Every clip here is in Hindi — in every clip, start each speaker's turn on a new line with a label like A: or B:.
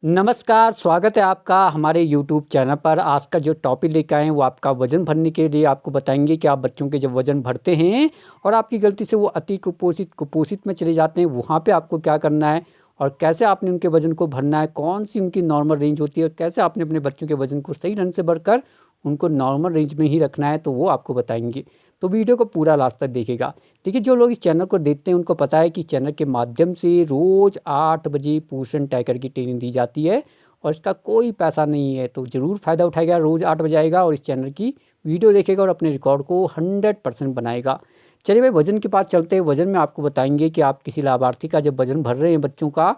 A: नमस्कार, स्वागत है आपका हमारे यूट्यूब चैनल पर। आज का जो टॉपिक लेकर आए हैं वो आपका वज़न भरने के लिए आपको बताएँगे कि आप बच्चों के जब वज़न भरते हैं और आपकी गलती से वो अति कुपोषित में चले जाते हैं, वहाँ पे आपको क्या करना है और कैसे आपने उनके वज़न को भरना है, कौन-सी उनकी नॉर्मल रेंज होती है और कैसे आपने अपने बच्चों के वज़न को सही ढंग से भरकर उनको नॉर्मल रेंज में ही रखना है, तो वो आपको बताएँगे। तो वीडियो को पूरा लास्ट तक देखिएगा। देखिए, जो लोग इस चैनल को देखते हैं उनको पता है कि चैनल के माध्यम से रोज़ 8 बजे पोषण ट्रैकर की ट्रेनिंग दी जाती है और इसका कोई पैसा नहीं है, तो ज़रूर फ़ायदा उठाएगा। रोज़ 8 बजे आएगा और इस चैनल की वीडियो देखेगा और अपने रिकॉर्ड को 100% बनाएगा। चलिए भाई, वज़न के पास चलते हैं। वज़न में आपको बताएँगे कि आप किसी लाभार्थी का जब वज़न भर रहे हैं बच्चों का,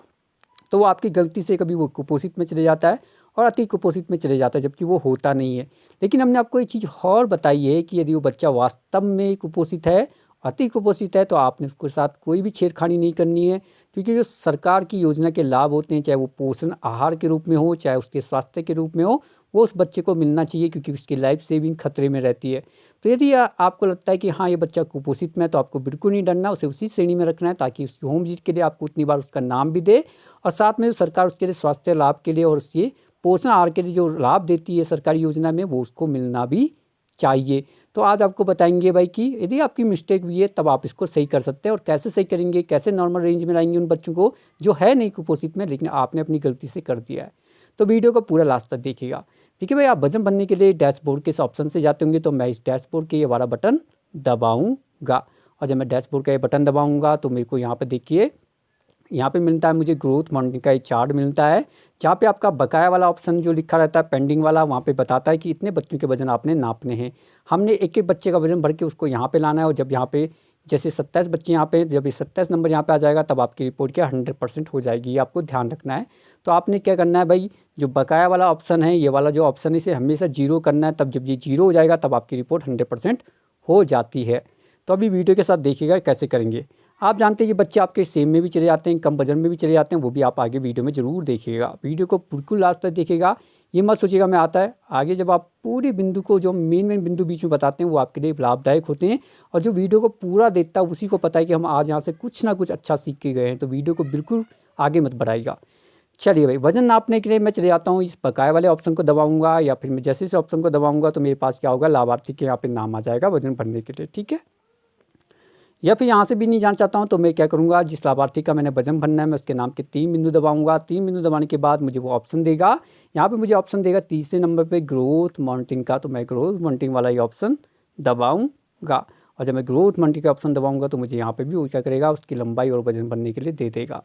A: तो वो आपकी गलती से कभी वो कुपोषित में चले जाता है और अति कुपोषित में चले जाता है, जबकि वो होता नहीं है। लेकिन हमने आपको एक चीज़ और बताई है कि यदि वो बच्चा वास्तव में कुपोषित है, अति कुपोषित है, तो आपने उसके साथ कोई भी छेड़खानी नहीं करनी है, क्योंकि जो सरकार की योजना के लाभ होते हैं, चाहे वो पोषण आहार के रूप में हो, चाहे उसके स्वास्थ्य के रूप में हो, वो उस बच्चे को मिलना चाहिए, क्योंकि उसकी लाइफ सेविंग खतरे में रहती है। तो यदि आपको लगता है कि हाँ, ये बच्चा कुपोषित में है, तो आपको बिल्कुल नहीं डरना, उसे उसी श्रेणी में रखना है, ताकि उसकी होम विजिट के लिए आपको उतनी बार उसका नाम भी दे और साथ में जो सरकार उसके लिए स्वास्थ्य लाभ के लिए और उसके पोषण आहार के लिए जो लाभ देती है सरकारी योजना में, वो उसको मिलना भी चाहिए। तो आज आपको बताएंगे भाई कि यदि आपकी मिस्टेक हुई है तब आप इसको सही कर सकते हैं और कैसे सही करेंगे, कैसे नॉर्मल रेंज में लाएंगे उन बच्चों को जो है नहीं कुपोषित में, लेकिन आपने अपनी गलती से कर दिया है। तो वीडियो को पूरा लास्ट तक देखिएगा। देखिए भाई, आप वजन बनने के लिए डैशबोर्ड के इस ऑप्शन से जाते होंगे, तो मैं इस डैशबोर्ड के ये वाला बटन दबाऊँगा और जब मैं डैशबोर्ड का ये बटन दबाऊँगा तो मेरे को यहाँ पर देखिए, यहाँ पे मिलता है मुझे ग्रोथ मॉनिटरिंग का एक चार्ट मिलता है, जहाँ पे आपका बकाया वाला ऑप्शन जो लिखा रहता है पेंडिंग वाला, वहाँ पे बताता है कि इतने बच्चों के वजन आपने नापने हैं। हमने एक एक बच्चे का वजन भर के उसको यहाँ पे लाना है और जब यहाँ पे जैसे 27 बच्चे यहाँ पे, जब ये 27 नंबर यहाँ पे आ जाएगा तब आपकी रिपोर्ट क्या 100% हो जाएगी। ये आपको ध्यान रखना है। तो आपने क्या करना है भाई, जो बकाया वाला ऑप्शन है, ये वाला जो ऑप्शन है, इसे हमेशा जीरो करना है। तब जब ये जीरो हो जाएगा तब आपकी रिपोर्ट 100% हो जाती है। तो अभी वीडियो के साथ देखिएगा कैसे करेंगे। आप जानते हैं ये बच्चे आपके सेम में भी चले जाते हैं, कम वजन में भी चले जाते हैं, वो भी आप आगे वीडियो में ज़रूर देखिएगा। वीडियो को बिल्कुल लास्ट तक देखिएगा। ये मत सोचिएगा मैं आता है आगे, जब आप पूरी बिंदु को जो मेन बिंदु बीच में बताते हैं वो आपके लिए लाभदायक होते हैं और जो वीडियो को पूरा देखता है उसी को पता है कि हम आज यहाँ से कुछ ना कुछ अच्छा सीख के गए हैं। तो वीडियो को बिल्कुल आगे मत बढ़ाइएगा। चलिए भाई, वजन नापने के लिए मैं चले जाता हूँ, इस बकाया वाले ऑप्शन को दबाऊंगा या फिर मैं जैसे इस ऑप्शन को दबाऊंगा तो मेरे पास क्या होगा, लाभार्थी के यहाँ पे नाम आ जाएगा वजन भरने के लिए। ठीक है, या फिर यहाँ से भी नहीं जाना चाहता हूँ तो मैं क्या करूँगा, जिस लाभार्थी का मैंने वजन भरना है मैं उसके नाम के 3 बिंदु दबाऊँगा। 3 बिंदु दबाने के बाद मुझे वो ऑप्शन देगा, यहाँ पे मुझे ऑप्शन देगा तीसरे नंबर पे ग्रोथ मॉनिटरिंग का, तो मैं ग्रोथ मॉनिटरिंग वाला ये ऑप्शन दबाऊँगा और जब मैं ग्रोथ मॉनिटरिंग का ऑप्शन दबाऊँगा तो मुझे यहाँ पर भी वो क्या करेगा, उसकी लंबाई और वजन भरने के लिए दे देगा।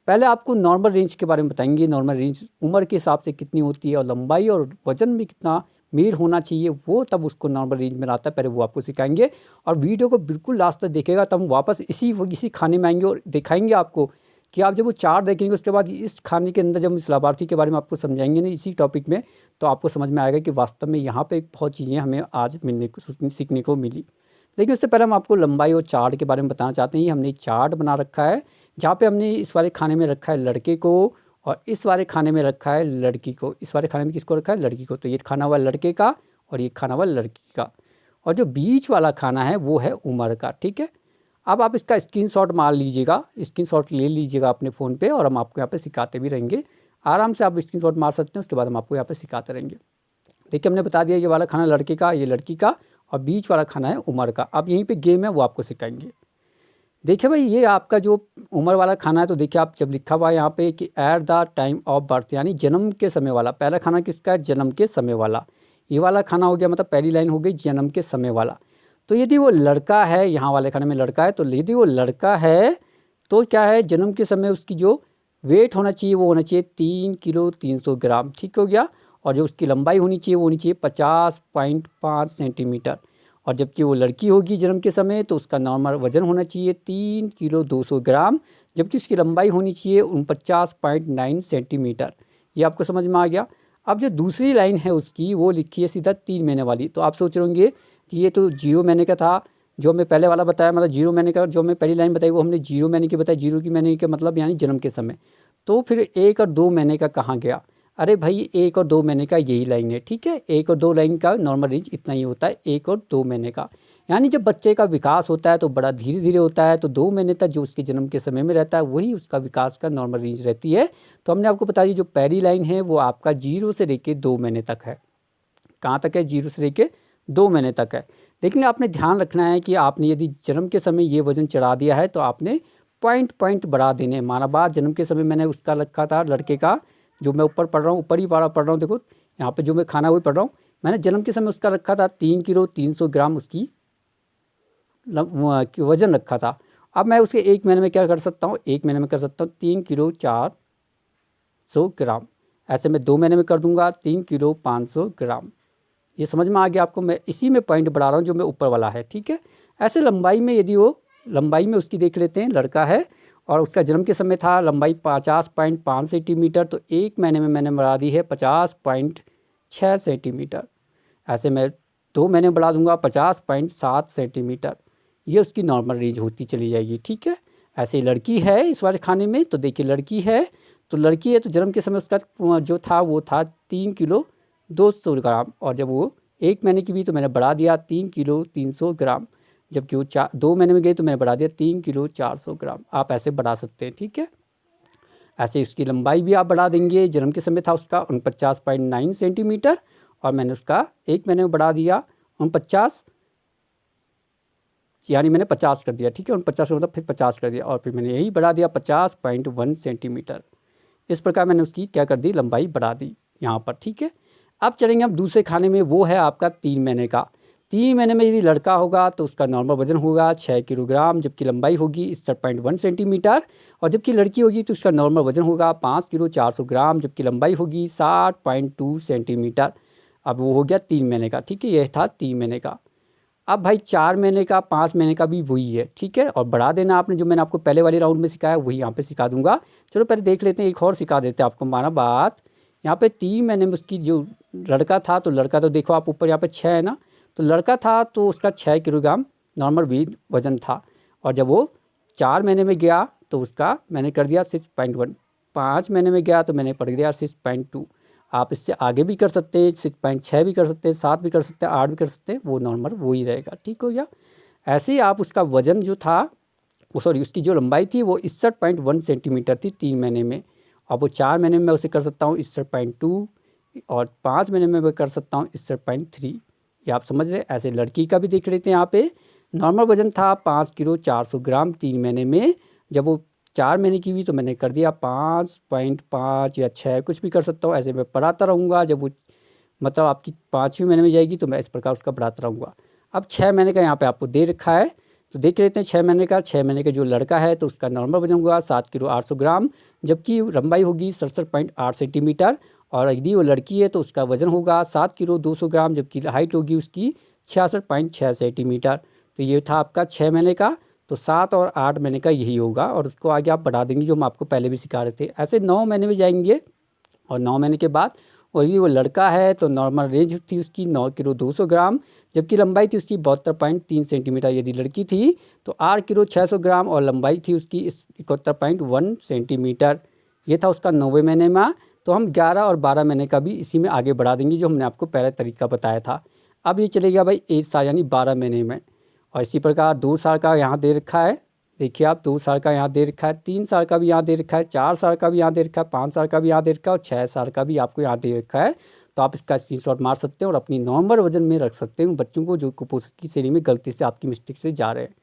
A: पहले आपको नॉर्मल रेंज के बारे में बताएंगे, नॉर्मल रेंज उम्र के हिसाब से कितनी होती है और लंबाई और वजन में कितना मेल होना चाहिए, वो तब उसको नॉर्मल रेंज में लाता है, पहले वो आपको सिखाएंगे। और वीडियो को बिल्कुल लास्ट तक देखेगा, तब हम वापस इसी खाने में आएंगे और दिखाएंगे आपको कि आप जब वो चार्ट देखेंगे उसके बाद इस खाने के अंदर जब इस लाभार्थी के बारे में आपको समझाएंगे ना इसी टॉपिक में, तो आपको समझ में आएगा कि वास्तव में यहाँ पे बहुत चीज़ें हमें आज मिलने को सीखने को मिली। लेकिन उससे पहले हम आपको लंबाई और चार्ट के बारे में बताना चाहते हैं। ये हमने एक चार्ट बना रखा है, जहाँ पे हमने इस वाले खाने में रखा है लड़के को और इस वाले खाने में रखा है लड़की को। इस वाले खाने में किसको रखा है, लड़की को। तो ये खाना हुआ लड़के का और ये खाना हुआ लड़की का, और जो बीच वाला खाना है वो है उम्र का। ठीक है, अब आप इसका स्क्रीनशॉट मार लीजिएगा, स्क्रीनशॉट ले लीजिएगा अपने फ़ोन पे और हम आपको यहाँ पे सिखाते भी रहेंगे। आराम से आप स्क्रीनशॉट मार सकते हैं, उसके बाद हम आपको यहाँ पे सिखाते रहेंगे। देखिए, हमने बता दिया ये वाला खाना लड़के का, ये लड़की का और बीच वाला खाना है उम्र का। अब यहीं पे गेम है वो आपको सिखाएंगे। देखिए भाई, ये आपका जो उम्र वाला खाना है, तो देखिए आप जब लिखा हुआ है यहाँ पे कि at the time of birth, यानी जन्म के समय वाला। पहला खाना किसका है, जन्म के समय वाला। ये वाला खाना हो गया, मतलब पहली लाइन हो गई जन्म के समय वाला। तो यदि वो लड़का है, यहाँ वाले खाने में लड़का है, तो यदि वो लड़का है तो क्या है, जन्म के समय उसकी जो वेट होना चाहिए वो होना चाहिए 3 किलो 300 ग्राम। ठीक हो गया, और जो उसकी लंबाई होनी चाहिए वो होनी चाहिए 50.5 सेंटीमीटर। और जबकि वो लड़की होगी जन्म के समय तो उसका नॉर्मल वज़न होना चाहिए 3 किलो 200 ग्राम, जबकि उसकी लंबाई होनी चाहिए 49.9 सेंटीमीटर। ये आपको समझ में आ गया। अब जो दूसरी लाइन है उसकी वो लिखी है सीधा 3 महीने वाली। तो आप सोच रहे होंगे कि ये तो 0 महीने का था जो हमें पहले वाला बताया, मतलब 0 महीने का जो हमें पहली लाइन बताई वो हमने 0 महीने की बताई। 0 की महीने का मतलब यानी जन्म के समय। तो फिर 1 और 2 महीने का कहाँ गया। अरे भाई 1 और 2 महीने का यही लाइन है, ठीक है। 1 और 2 लाइन का नॉर्मल रेंज इतना ही होता है, 1 और 2 महीने का। यानी जब बच्चे का विकास होता है तो बड़ा धीरे-धीरे होता है, तो 2 महीने तक जो उसके जन्म के समय में रहता है वही उसका विकास का नॉर्मल रेंज रहती है। तो हमने आपको बता दी जो पहली लाइन है वो आपका 0 से लेके 2 महीने तक है। कहाँ तक है? 0 से लेके 2 महीने तक है। लेकिन आपने ध्यान रखना है कि आपने यदि जन्म के समय ये वज़न चढ़ा दिया है तो आपने पॉइंट बढ़ा देने हैं। माना बात जन्म के समय मैंने उसका रखा था लड़के का, जो मैं ऊपर पढ़ रहा हूँ, ऊपर ही वाला पढ़ रहा हूँ, देखो यहाँ पे जो मैं खाना वही पढ़ रहा हूँ। मैंने जन्म के समय उसका रखा था 3 किलो 300 ग्राम उसकी वज़न रखा था। अब मैं उसके 1 महीने में क्या कर सकता हूँ? 1 महीने में कर सकता हूँ 3 किलो 400 ग्राम। ऐसे मैं 2 महीने में कर दूंगा 3 किलो 500 ग्राम। ये समझ में आ गया आपको? मैं इसी में पॉइंट बढ़ा रहा हूँ जो मैं ऊपर वाला है, ठीक है। ऐसे लंबाई में यदि वो लंबाई में उसकी देख लेते हैं, लड़का है और उसका जन्म के समय था लंबाई 50.5 सेंटीमीटर, तो 1 महीने में मैंने बढ़ा दी है 50.6 सेंटीमीटर। ऐसे मैं 2 महीने में बढ़ा दूंगा 50.7 सेंटीमीटर। ये उसकी नॉर्मल रेंज होती चली जाएगी, ठीक है। ऐसे लड़की है इस वाले खाने में, तो देखिए लड़की है तो जन्म के समय उसका जो था वो था 3 किलो 200 ग्राम, और जब वो 1 महीने की भी तो मैंने बढ़ा दिया 3 किलो 300 ग्राम। जबकि वो 2 महीने में गई तो मैंने बढ़ा दिया 3 किलो 400 ग्राम। आप ऐसे बढ़ा सकते हैं, ठीक है। ऐसे इसकी लंबाई भी आप बढ़ा देंगे। जन्म के समय था उसका 49.9 सेंटीमीटर और मैंने उसका 1 महीने में बढ़ा दिया 49, यानी मैंने 50 कर दिया, ठीक है। 49 का मतलब फिर 50 कर दिया और फिर मैंने यही बढ़ा दिया 50.1 सेंटीमीटर। इस प्रकार मैंने उसकी क्या कर दी? लंबाई बढ़ा दी यहाँ पर, ठीक है। अब चलेंगे हम दूसरे खाने में, वो है आपका 3 महीने का। 3 महीने में यदि लड़का होगा तो उसका नॉर्मल वजन होगा 6 किलोग्राम, जबकि लंबाई होगी 61.1 सेंटीमीटर, और जबकि लड़की होगी तो उसका नॉर्मल वजन होगा 5 किलो 400 ग्राम, जबकि लंबाई होगी 60.2 सेंटीमीटर। अब वो हो गया 3 महीने का, ठीक है। यह था 3 महीने का। अब भाई 4 महीने का 5 महीने का भी वही है, ठीक है। और बढ़ा देना आपने जो मैंने आपको पहले वाले राउंड में सिखाया वही यहाँ पे सिखा दूंगा। चलो पहले देख लेते हैं, एक और सिखा देते हैं आपको। माना बात यहाँ पे 3 महीने में उसकी जो लड़का था, तो लड़का तो देखो आप ऊपर यहाँ पे 6 है ना, तो लड़का था तो उसका 6 किलोग्राम नॉर्मल वेट वज़न था। और जब वो 4 महीने में गया तो उसका मैंने कर दिया 6.1। 5 महीने में गया तो मैंने पढ़ दिया 6.2। आप इससे आगे भी कर सकते हैं, 6.6 भी कर सकते हैं, 7 भी कर सकते हैं, 8 भी कर सकते हैं, वो नॉर्मल वो ही रहेगा, ठीक हो गया। ऐसे ही आप उसका वज़न जो था वो उसकी जो लंबाई थी वो 61.1 सेंटीमीटर थी 3 महीने में। अब वो 4 महीने में मैं उसे कर सकता हूँ 61.2 और 5 महीने में मैं कर सकता हूँ 61.3। ये आप समझ रहे हैं। ऐसे लड़की का भी देख लेते हैं। यहाँ पे नॉर्मल वज़न था 5 किलो 400 ग्राम 3 महीने में। जब वो 4 महीने की हुई तो मैंने कर दिया 5.5 या 6, कुछ भी कर सकता हूँ। ऐसे मैं बढ़ाता रहूँगा। जब वो मतलब आपकी 5वें महीने में जाएगी तो मैं इस प्रकार उसका बढ़ाता रहूँगा। अब 6 महीने का यहाँ पे आपको दे रखा है, तो देख लेते हैं 6 महीने का। 6 महीने का जो लड़का है तो उसका नॉर्मल वजन होगा 7 किलो 800 ग्राम, जबकि लंबाई होगी 67.8 सेंटीमीटर। और यदि वो लड़की है तो उसका वज़न होगा 7 किलो 200 ग्राम, जबकि हाइट होगी उसकी 66.6 सेंटीमीटर। तो ये था आपका 6 महीने का। तो 7 और 8 महीने का यही होगा, और उसको आगे आप बढ़ा देंगे जो हम आपको पहले भी सिखा रहे थे। ऐसे 9 महीने में जाएंगे, और 9 महीने के बाद और यदि वो लड़का है तो नॉर्मल रेंज थी उसकी 9 किलो 200 ग्राम, जबकि लंबाई थी उसकी 72.3 सेंटीमीटर। यदि लड़की थी तो 8 किलो 600 ग्राम और लंबाई थी उसकी 71.1 सेंटीमीटर। ये था उसका 9वें महीने में। तो हम 11 और 12 महीने का भी इसी में आगे बढ़ा देंगे जो हमने आपको पहले तरीका बताया था। अब ये चलेगा भाई 1 साल यानी 12 महीने में, और इसी प्रकार 2 साल का यहाँ दे रखा है। देखिए आप 2 साल का यहाँ दे रखा है, 3 साल का भी यहाँ दे रखा है, 4 साल का भी यहाँ दे रखा है, 5 साल का भी यहाँ दे रखा है, और 6 साल का भी आपको यहाँ दे रखा है। तो आप इसका स्क्रीनशॉट मार सकते हैं और अपनी नॉर्मल वजन में रख सकते हैं उन बच्चों को जो कुपोषित की श्रेणी में गलती से आपकी मिस्टेक से जा रहे हैं।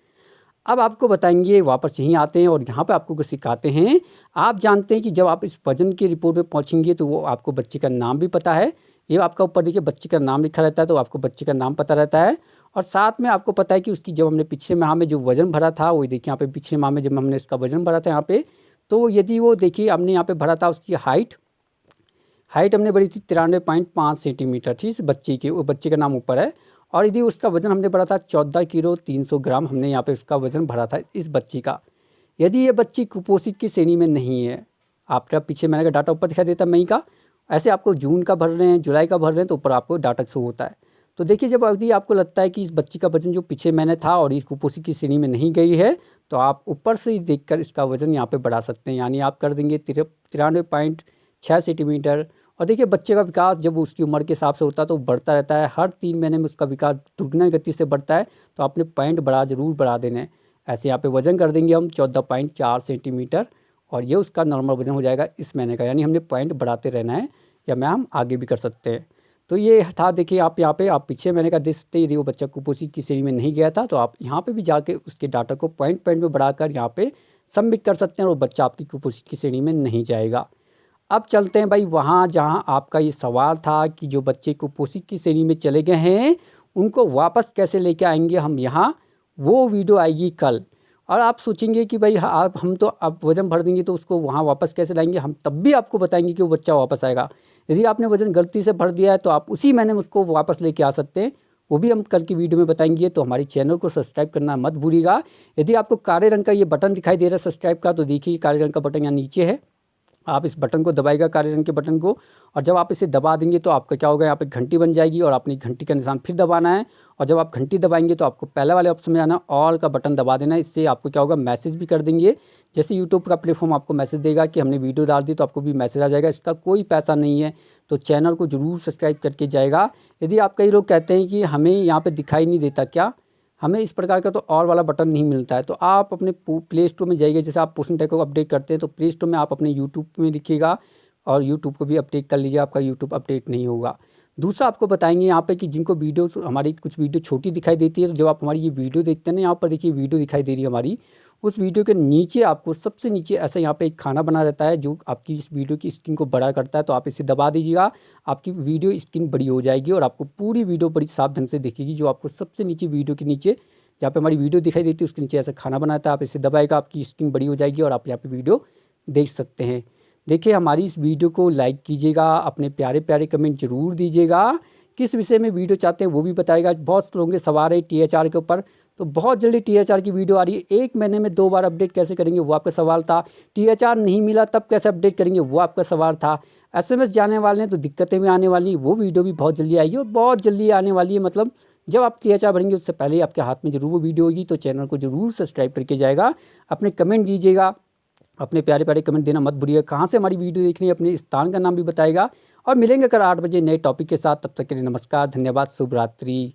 A: अब आपको बताएंगे, वापस यहीं आते हैं और यहाँ पे आपको कुछ सिखाते हैं। आप जानते हैं कि जब आप इस वजन की रिपोर्ट पे पहुँचेंगे तो वो आपको बच्चे का नाम भी पता है। ये आपका ऊपर देखिए बच्चे का नाम लिखा रहता है, तो आपको बच्चे का नाम पता रहता है। और साथ में आपको पता है कि उसकी जब हमने पिछले माह में जो वज़न भरा था, वो देखिए यहाँ पे पिछले माह में जब हमने इसका वज़न भरा था यहाँ पे, तो यदि वो देखिए हमने यहाँ पे भरा था उसकी हाइट हमने भरी थी 93.5 सेंटीमीटर थी इस बच्चे की। वो बच्चे का नाम ऊपर है। और यदि उसका वज़न हमने भरा था 14 किलो 300 ग्राम, हमने यहाँ पे उसका वज़न भरा था इस बच्ची का। यदि ये बच्ची कुपोषित की श्रेणी में नहीं है, आपका पीछे मैंने का डाटा ऊपर दिखाई देता है मई का, ऐसे आपको जून का भर रहे हैं, जुलाई का भर रहे हैं, तो ऊपर आपको डाटा शो होता है। तो देखिए जब यदि आपको लगता है कि इस बच्ची का वज़न जो पिछले महीने था और इस कुपोषित की श्रेणी में नहीं गई है, तो आप ऊपर से ही देखकर इसका वज़न यहाँ पे बढ़ा सकते हैं। यानी आप कर देंगे 93.6 सेंटीमीटर, और देखिए बच्चे का विकास जब उसकी उम्र के हिसाब से होता है तो बढ़ता रहता है, हर 3 महीने में उसका विकास दुगना गति से बढ़ता है। तो आपने पॉइंट ज़रूर बढ़ा देना है। ऐसे यहाँ पे वज़न कर देंगे हम 14.4 सेंटीमीटर और ये उसका नॉर्मल वज़न हो जाएगा इस महीने का। यानी हमने पॉइंट बढ़ाते रहना है या मैम आगे भी कर सकते हैं। तो ये था, देखिए आप यहाँ पे आप पिछले महीने का देख सकते हैं। यदि वो बच्चा कुपोषित की श्रेणी में नहीं गया था तो आप यहाँ पे भी जाके उसके डाटा को पॉइंट में बढ़ाकर यहाँ पे सबमिट कर सकते हैं और वो बच्चा आपकी कुपोषित की श्रेणी में नहीं जाएगा। अब चलते हैं भाई वहाँ जहाँ आपका ये सवाल था कि जो बच्चे कुपोषित की श्रेणी में चले गए हैं उनको वापस कैसे लेके आएंगे हम यहाँ, वो वीडियो आएगी कल। और आप सोचेंगे कि भाई आप हम तो अब वज़न भर देंगे तो उसको वहाँ वापस कैसे लाएंगे, हम तब भी आपको बताएंगे कि वो बच्चा वापस आएगा। यदि आपने वज़न गलती से भर दिया है तो आप उसी महीने में उसको वापस लेके आ सकते हैं, वो भी हम कल की वीडियो में बताएंगे। तो हमारे चैनल को सब्सक्राइब करना मत भूलिएगा। यदि आपको काले रंग का ये बटन दिखाई दे रहा है सब्सक्राइब का, तो देखिए काले रंग का बटन यहाँ नीचे है, आप इस बटन को दबाएगा काले रंग के बटन को, और जब आप इसे दबा देंगे तो आपका क्या होगा, यहाँ पे घंटी बन जाएगी और अपनी घंटी का निशान फिर दबाना है। और जब आप घंटी दबाएंगे तो आपको पहले वाले ऑप्शन में आना, ऑल का बटन दबा देना है। इससे आपको क्या होगा, मैसेज भी कर देंगे। जैसे यूट्यूब का प्लेटफॉर्म आपको मैसेज देगा कि हमने वीडियो डाल दी तो आपको भी मैसेज आ जाएगा। इसका कोई पैसा नहीं है, तो चैनल को ज़रूर सब्सक्राइब करके जाएगा। यदि आप कई लोग कहते हैं कि हमें यहाँ पर दिखाई नहीं देता, क्या हमें इस प्रकार का तो ऑल वाला बटन नहीं मिलता है, तो आप अपने प्ले स्टोर में जाइए। जैसे आप पोषण टैग को अपडेट करते हैं तो प्ले स्टोर में आप अपने यूट्यूब में लिखिएगा और यूट्यूब को भी अपडेट कर लीजिए, आपका यूट्यूब अपडेट नहीं होगा। दूसरा आपको बताएंगे यहाँ पे कि जिनको वीडियो हमारी कुछ वीडियो छोटी दिखाई देती है, तो जब आप हमारी ये वीडियो देखते हैं ना, यहाँ पर देखिए वीडियो दिखाई दे रही है हमारी, उस वीडियो के नीचे आपको सबसे नीचे ऐसा यहाँ पे एक खाना बना रहता है जो आपकी इस वीडियो की स्क्रीन को बड़ा करता है। तो आप इसे दबा दीजिएगा, आपकी वीडियो स्क्रीन बड़ी हो जाएगी और आपको पूरी वीडियो बड़ी साफ ढंग से दिखेगी। जो आपको सबसे नीचे वीडियो के नीचे जहाँ पे हमारी वीडियो दिखाई देती है उसके नीचे ऐसा खाना बनाता है, आप इसे दबाएगा, आपकी स्क्रीन बड़ी हो जाएगी और आप यहाँ पे वीडियो देख सकते हैं। देखिए हमारी इस वीडियो को लाइक कीजिएगा, अपने प्यारे प्यारे कमेंट जरूर दीजिएगा। किस विषय में वीडियो चाहते हैं वो भी बताएगा। बहुत लोगों के सवाल है THR के ऊपर, तो बहुत जल्दी THR की वीडियो आ रही है। 1 महीने में 2 बार अपडेट कैसे करेंगे वो आपका सवाल था। THR नहीं मिला तब कैसे अपडेट करेंगे वो आपका सवाल था। SMS जाने वाले हैं तो दिक्कतें भी आने वाली, वो वीडियो भी बहुत जल्दी आएगी और बहुत जल्दी आने वाली है। मतलब जब आप THR भरेंगे उससे पहले ही आपके हाथ में जरूर वो वीडियो होगी। तो चैनल को जरूर सब्सक्राइब करके जाएगा, अपने कमेंट दीजिएगा, अपने प्यारे प्यारे कमेंट देना मत भूलिएगा। कहाँ से हमारी वीडियो देखनी है, अपने स्थान का नाम भी बताएगा। और मिलेंगे कल 8 बजे नए टॉपिक के साथ, तब तक के लिए नमस्कार, धन्यवाद, शुभ रात्रि।